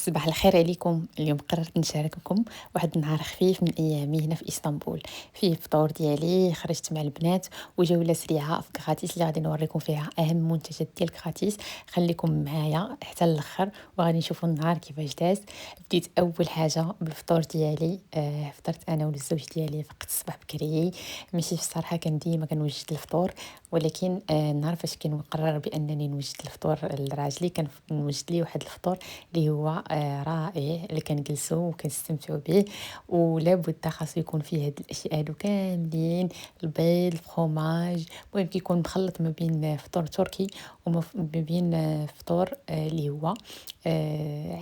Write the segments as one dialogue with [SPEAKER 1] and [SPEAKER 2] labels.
[SPEAKER 1] صباح الخير عليكم. اليوم قررت نشارككم واحد النهار خفيف من ايامي هنا في اسطنبول. فيه الفطور ديالي، خرجت مع البنات وجوله سريعه في كراتيس اللي غادي نوريكم فيها اهم منتجات ديال كراتيس. خليكم معايا حتى الاخر وغادي نشوفوا النهار كيفاش داز. بديت اول حاجه بالفطور ديالي. فطرت انا والزوج ديالي في وقت الصباح بكري. ماشي في الصراحه كان ديما كنوجد الفطور، ولكن النهار فاش كنقرر بانني نوجد الفطور لراجلي كنوجد ليه واحد الفطور اللي هو رائع، اللي كنجلسوا وكنستمتعوا به. ولا بد خاصو يكون فيه هاد الاشياء هادو كاملين: البيض، الفرomاج. المهم كيكون مخلط ما بين فطور تركي وما بين فطور اللي هو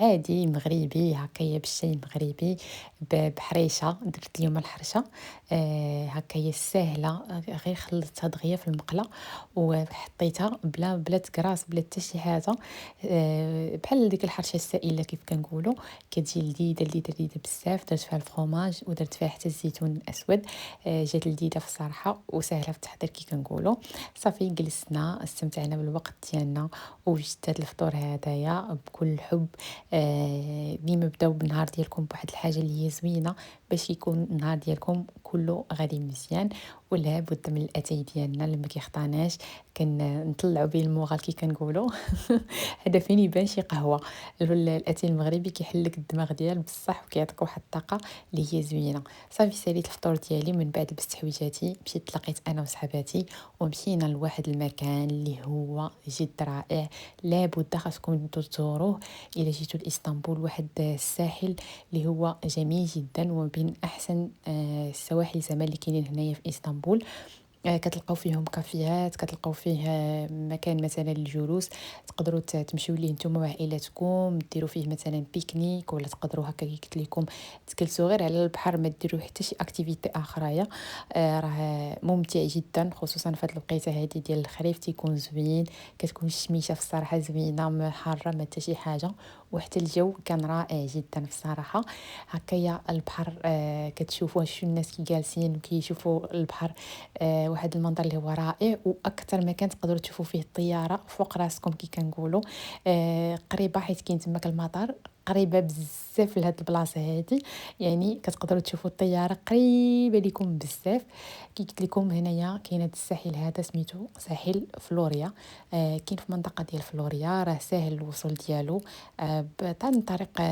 [SPEAKER 1] عادي مغربي هكايا بالشاي المغربي بحريشه. درت اليوم الحرشه هكايا ساهله، غير خلطتها دغيا في المقله وحطيتها بلا تكراس بلا حتى شي حاجه. بحال ديك الحرشه السائله كيف كنقولوا، كتجي لذيذه لذيذه لذيذه بزاف. درت فيها الفرomاج ودرت فيها حتى الزيتون الاسود. جات لذيذه في الصراحه وسهله في التحضير كي كنقولوا. صافي جلسنا استمتعنا بالوقت ديالنا ووجدت هذا الفطور هدايا بكل حب. ديما بداو بالنهار ديالكم بواحد الحاجه اللي هي زوينه باش يكون النهار ديالكم كله غادي مزيان. ولا بد من الاتاي ديالنا اللي ما كيخطاناش كنطلعوا به الموغال كي كنقولوا. هذا فين يبان شي قهوه. الاتاي المغربي كيحلك الدماغ ديال بصح وكيعطيك واحد الطاقه اللي هي زوينه. صافي ساليت الفطور ديالي، من بعد لبست حويجاتي مشيت تلاقيت انا وصحباتي ومشينا لواحد المكان اللي هو جد رائع. لابد خاصكم تزوروه الى جيتوا لاسطنبول. واحد الساحل اللي هو جميل جدا وما بين احسن السواحل زمان اللي كاينين هنايا في اسطنبول. كتلقاو فيهم كافيات، كتلقاو فيه مكان مثلا للجلوس، تقدروا تمشيو ليه نتوما وعائلاتكم، ديروا فيه مثلا بيكنيك، ولا تقدروا هكا كي قلت لكم تجلسوا غير على البحر، ما ديروا حتى شي اكتيفيتي اخرى. راه ممتع جدا خصوصا في هذه الوقيته هذه ديال الخريف تيكون زوين. كتكون الشميشه في الصراحه زوينه، ما حاره ما حتى شي حاجه، وحتى الجو كان رائع جدا في الصراحه. هكايا البحر كتشوفوه شو الناس كي جالسين وكيشوفوا البحر. واحد المنظر اللي هو رائع، واكثر مكان تقدروا تشوفوا فيه الطياره فوق راسكم كي كنقولوا. قريبه حيت كاين تماك المطار قريبه بزاف لهاد البلاصه هادي. يعني كتقدروا تشوفوا الطياره قريبه لكم بزاف. كي قلت لكم هنايا كاين هذا الساحل هذا سميتو ساحل فلوريا. كاين في منطقه ديال فلوريا، راه ساهل الوصول ديالو عن طريق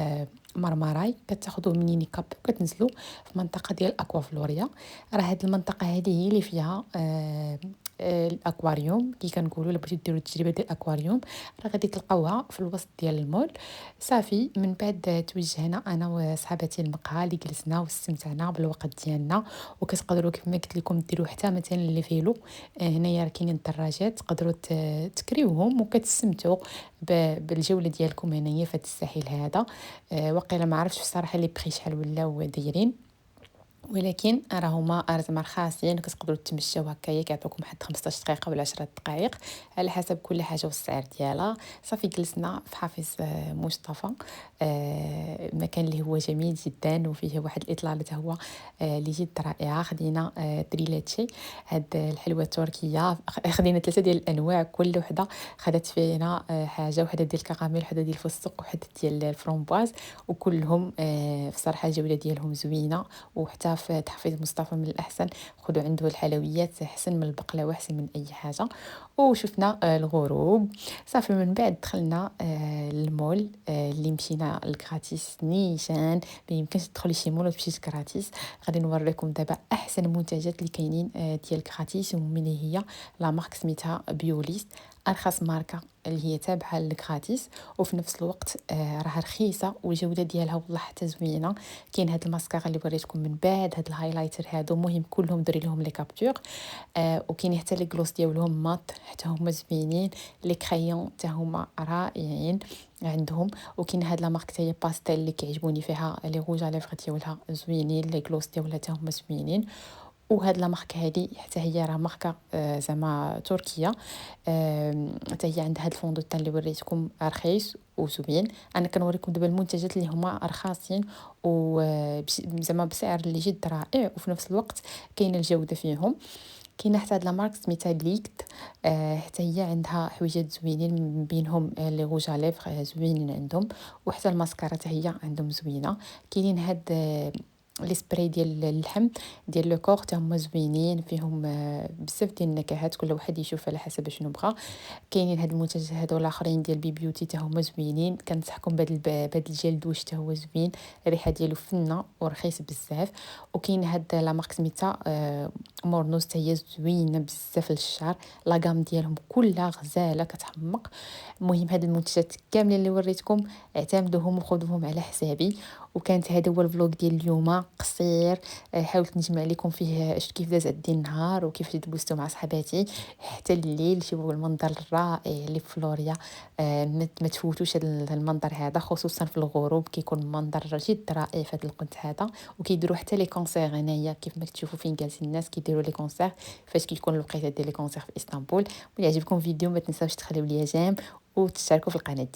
[SPEAKER 1] مرمراي. كتاخذوا من ينيكاب وكتنزلوا في منطقه ديال اكوا فلوريا. راه هاد المنطقه هذه هي اللي فيها الاكواريوم كي كنقولوا. الا بغيتو ديروا التجربه ديال الاكواريوم راه غادي تلقاوها في الوسط ديال المول. صافي من بعد توجهنا انا وصحاباتي المقهى اللي جلسنا واستمتعنا بالوقت ديالنا. وكتقدروا كيف ما قلت لكم ديروا حتى مثلا اللي فيلو. هنايا راه كاينين الدراجات تقدروا تكريوهم وكتستمتعوا بالجوله ديالكم هنايا في هذا الساحل هذا. وقيلا ما عرفتش الصراحه لي بخي شحال ولاو دايرين، ولكن راهما زعما رخاصين. كتقدروا تمشاو هكايا كيعطوكم واحد 15 دقيقه ولا 10 دقائق على حسب كل حاجه والسعر ديالها. صافي جلسنا في حافظ مصطفى. مكان اللي هو جميل جدا وفيه واحد الاطلاله حتى هو اللي جد رائعه. خدينا دريلاتشي، هاد الحلوه التركيه. خدينا 3 ديال الانواع، كل وحده خدت فينا حاجه: وحده ديال الكراميل، وحده ديال الفستق، وحده ديال الفرومبواز. وكلهم في الصراحه الجوده ديالهم زوينه. وحتى في تحفيظ مصطفى من الأحسن خذوا عنده الحلويات أحسن من البقلاوة، أحسن من أي حاجة. وشفنا الغروب. صافي من بعد دخلنا المول اللي مشينا الكراتيس نيشان. ما يمكنش تدخلي شي مول وتمشي كراتيس. غادي نوريكم دابا أحسن المنتجات اللي كاينين ديال كراتيس، ومن هي لا مارك سميتها بيوليست، ارخص ماركه اللي هي تابعه للكراتيس، وفي نفس الوقت راها رخيصه والجوده ديالها والله حتى زوينه. كاين هاد الماسكارا اللي وريتكم من بعد، هاد الهايلايتر هادو مهم كلهم دري لهم لي كابتور. وكاين حتى لي جلوس ديالهم مات حتى هما زوينين. لي كريون حتى هما رائعين عندهم. وكاين هاد لا مارك تاهي باستيل اللي كيعجبوني فيها لي روج على ليفغ ديالها زوينين، لي جلوس ديالها حتى هما زوينين. وهاد لا مارك هادي حتى هي راه ماركه زعما تركيه. حتى هي عندها هاد الفوند دو تان اللي وريتكم رخيص وزوين. انا كنوريكم دابا المنتجات اللي هما رخاصين و زعما بسعر اللي جد رائع، وفي نفس الوقت كاينه الجوده فيهم. كاينه حتى هاد لا مارك سميتها ليكت. حتى هي عندها حويجات زوينين، من بينهم لي غوج على ليفغ زوينين عندهم، وحتى الماسكارا حتى هي عندهم زوينه. كاينين هاد لي سبراي ديال اللحم ديال لو كور حتى هما زوينين، فيهم بزاف ديال النكهات، كل واحد يشوف على حسب شنو بغا. كاينين هاد المنتجات هادو الاخرين ديال بي بيوتي حتى هما زوينين، كنصحكم بهاد الجل دوش حتى هو زوين، الريحه ديالو فنه ورخيص بزاف. وكاين هاد لا مارك سميتها مورنوس حتى هي زوينه بزاف للشعر، لا غام ديالهم كلها غزاله كتحمق. المهم هاد المنتجات كاملين اللي وريتكم اعتمدوهم وخذوهم على حسابي. وكانت هذا هو الفلوق ديال اليوم قصير، حاولت نجمع لكم فيه كيف داز عندي النهار وكيف دبوستو مع صحباتي حتى الليل. شوفوا المنظر الرائع اللي في فلوريا. ما تفوتوش هذا المنظر هذا، خصوصا في الغروب كيكون منظر جد رائع في هذا القنت هذا. وكيديروا حتى لي كونسير هنايا كيف ما تشوفوا فين جالسين الناس كيديروا لي كونسير فاش كيكون الوقيته ديال لي كونسير في اسطنبول. ولا عجبكم الفيديو ما تنساوش تخليو لي جيم وتشتركوا في القناه.